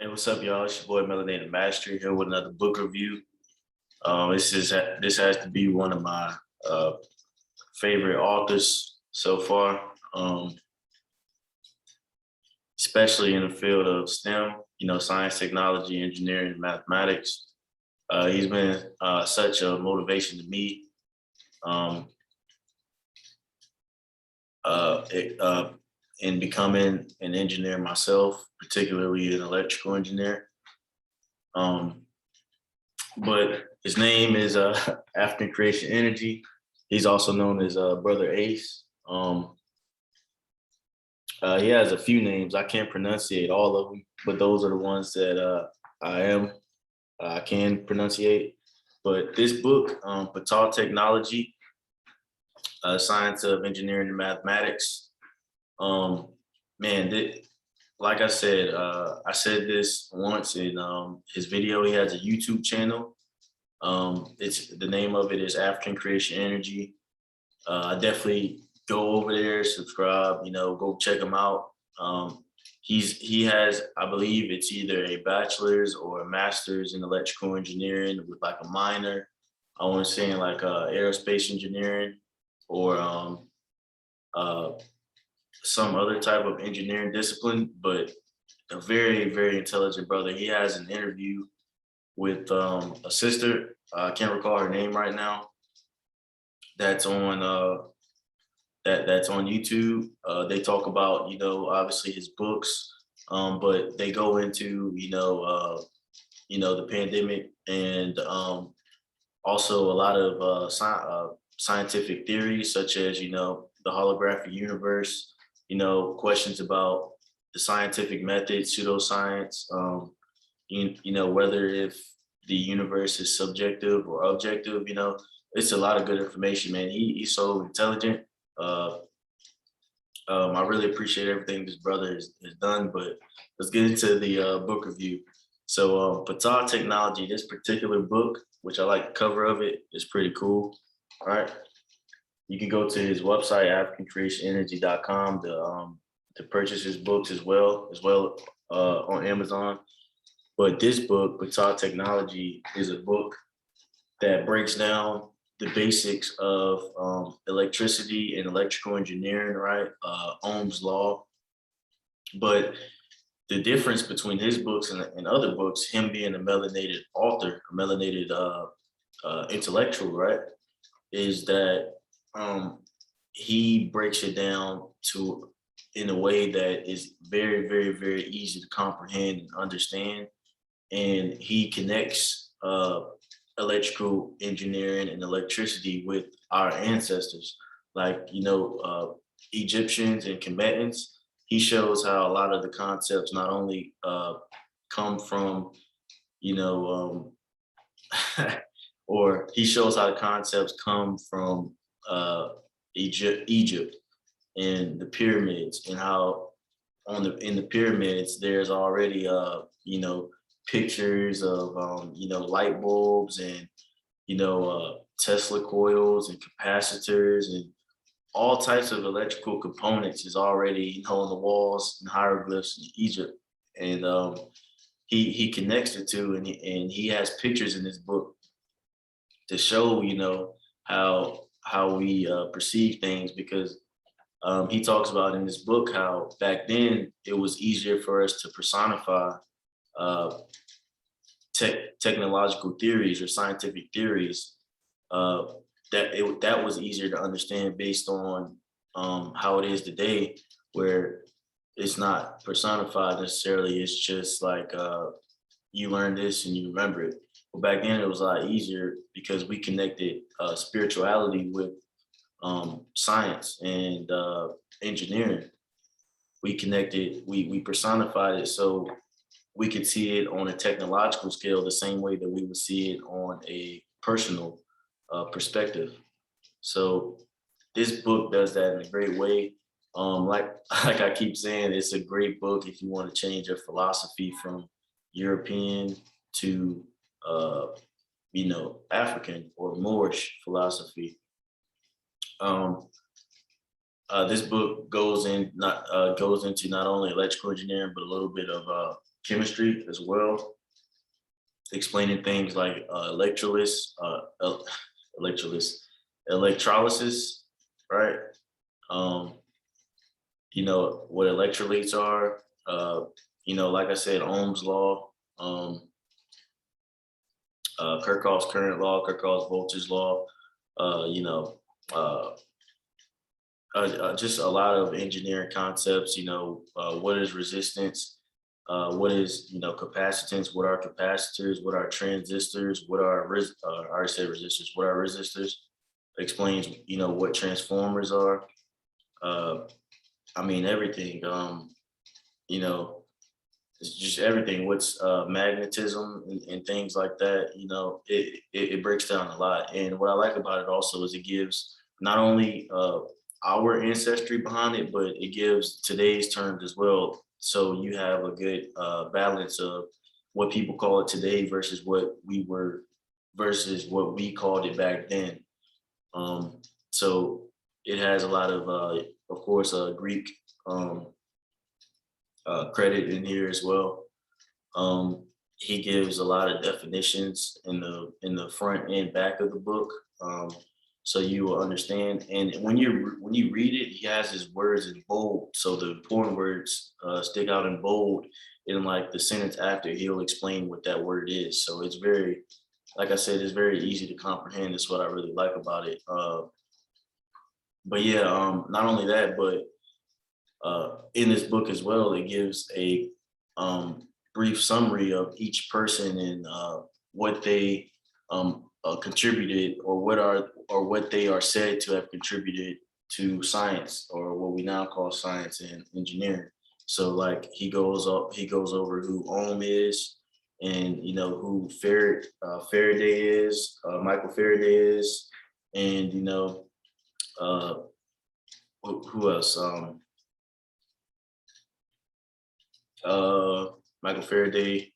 Hey, what's up, y'all? It's your boy Melanated Mastery here with another book review. This has to be one of my uh, favorite authors so far, especially in the field of STEM. Science, technology, engineering, and mathematics. He's been such a motivation to me. Um, uh, it, uh, in becoming an engineer myself, particularly an electrical engineer. Um, but his name is African Creation Energy. He's also known as Brother Ace. He has a few names. I can't pronunciate all of them, but those are the ones that I can pronunciate. But this book, Ptah Technology, Science of Engineering and Mathematics, um, man, like I said this once in his video. He has a YouTube channel. It's the name of it is African Creation Energy. I definitely go over there, subscribe, go check him out. He has, I believe it's either a bachelor's or a master's in electrical engineering with like a minor. I want to say in like aerospace engineering or uh, some other type of engineering discipline, but a very, very intelligent brother. He has an interview with a sister. I can't recall her name right now. That's on that's on YouTube. They talk about obviously his books, but they go into the pandemic and also a lot of scientific theories such as the holographic universe. Questions about the scientific method, pseudoscience. Whether if the universe is subjective or objective. It's a lot of good information, man. He's so intelligent. Uh, I really appreciate everything this brother has done, but let's get into the book review. So, Ptah Technology, this particular book, which I like the cover of it, is pretty cool. All right. You can go to his website, africancreationenergy.com, to purchase his books as well on Amazon. But this book, Ptah Technology, is a book that breaks down the basics of electricity and electrical engineering, right? Ohm's law. But the difference between his books and other books, him being a melanated author, a melanated intellectual, right, is that he breaks it down to in a way that is very, very, very easy to comprehend and understand. And he connects electrical engineering and electricity with our ancestors, like Egyptians and combatants. He shows how a lot of the concepts not only come from or he shows how the concepts come from Egypt and the pyramids, and how in the pyramids there's already pictures of light bulbs and Tesla coils and capacitors and all types of electrical components is already on the walls and hieroglyphs in Egypt. And he connects the two, and he has pictures in his book to show how we perceive things, because he talks about in this book how back then it was easier for us to personify technological theories or scientific theories. That was easier to understand based on how it is today, where it's not personified necessarily. It's just like you learn this and you remember it. But back then it was a lot easier because we connected spirituality with science and engineering. We personified it so we could see it on a technological scale the same way that we would see it on a personal perspective. So this book does that in a great way. Like like I keep saying, it's a great book if you want to change your philosophy from European to African or Moorish philosophy. This book goes into not only electrical engineering, but a little bit of chemistry as well, explaining things like electrolysis, electrolysis, right? Um, you know what electrolytes are. Like I said, Ohm's law, Kirchhoff's current law, Kirchhoff's voltage law. Uh, you know, uh, just a lot of engineering concepts. What is resistance? What is capacitance? What are capacitors? What are transistors? What are I already said resistors. What are resistors? Explains what transformers are. Uh, I mean everything. You know, it's just everything. What's magnetism and things like that. It breaks down a lot. And what I like about it also is it gives not only our ancestry behind it, but it gives today's terms as well. So you have a good balance of what people call it today versus what we called it back then. So it has a lot of course, Greek um, credit in here as well. He gives a lot of definitions in the front and back of the book, so you will understand. And when you read it, he has his words in bold, so the important words stick out in bold. And like the sentence after, he'll explain what that word is. So it's very, like I said, it's very easy to comprehend. That's what I really like about it. But yeah, not only that, but in this book as well, it gives a brief summary of each person and what they contributed, or what they are said to have contributed to science, or what we now call science and engineering. So like he goes over who Ohm is, and who Faraday is, Michael Faraday is, and uh, who else? Uh, Michael Faraday,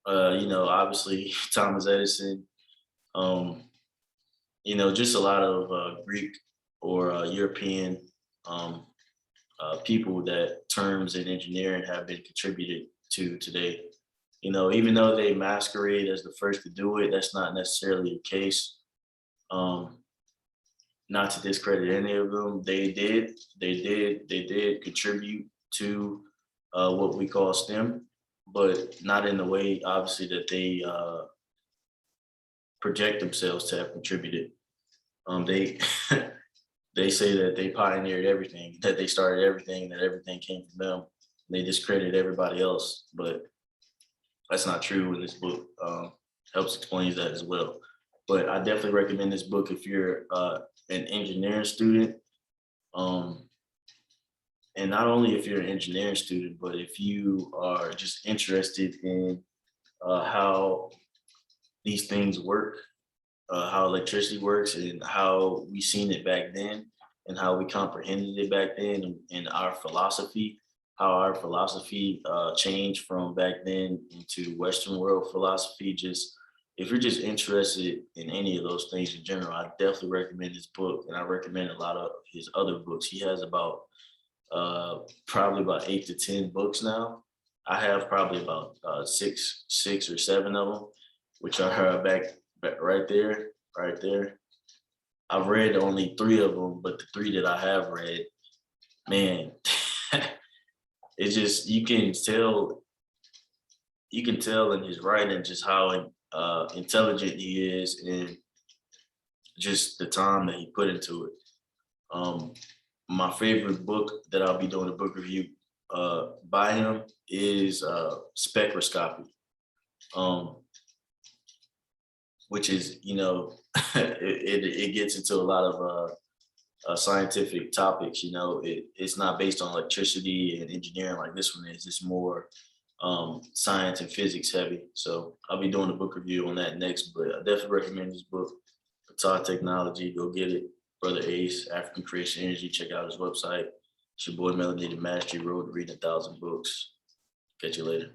obviously Thomas Edison, um, just a lot of Greek or European um, people that terms in engineering have been contributed to today. Even though they masquerade as the first to do it, that's not necessarily the case. Um, Not to discredit any of them, they did contribute to what we call STEM, but not in the way, obviously, that they project themselves to have contributed. They they say that they pioneered everything, that they started everything, that everything came from them. They discredit everybody else, but that's not true. In this book helps explains that as well. But I definitely recommend this book if you're an engineering student. Um, and not only if you're an engineering student, but if you are just interested in how these things work, how electricity works, and how we seen it back then, and how we comprehended it back then, and our philosophy, how our philosophy changed from back then into Western world philosophy. Just if you're just interested in any of those things in general, I definitely recommend this book, and I recommend a lot of his other books. He has probably about 8 to 10 books now. I have probably about six or seven of them, which are back right there, right there. I've read only 3 of them, but the 3 that I have read, man, it's just you can tell in his writing just how intelligent he is, and just the time that he put into it. Um, my favorite book that I'll be doing a book review by him is Spectroscopy, um, which is it gets into a lot of scientific topics. It's not based on electricity and engineering like this one is. It's more science and physics heavy. So I'll be doing a book review on that next. But I definitely recommend this book, Ptah Technology. Go get it. Brother Ace, African Creation Energy. Check out his website. It's your boy Melanated Mastery, Road to Reading 1,000 Books. Catch you later.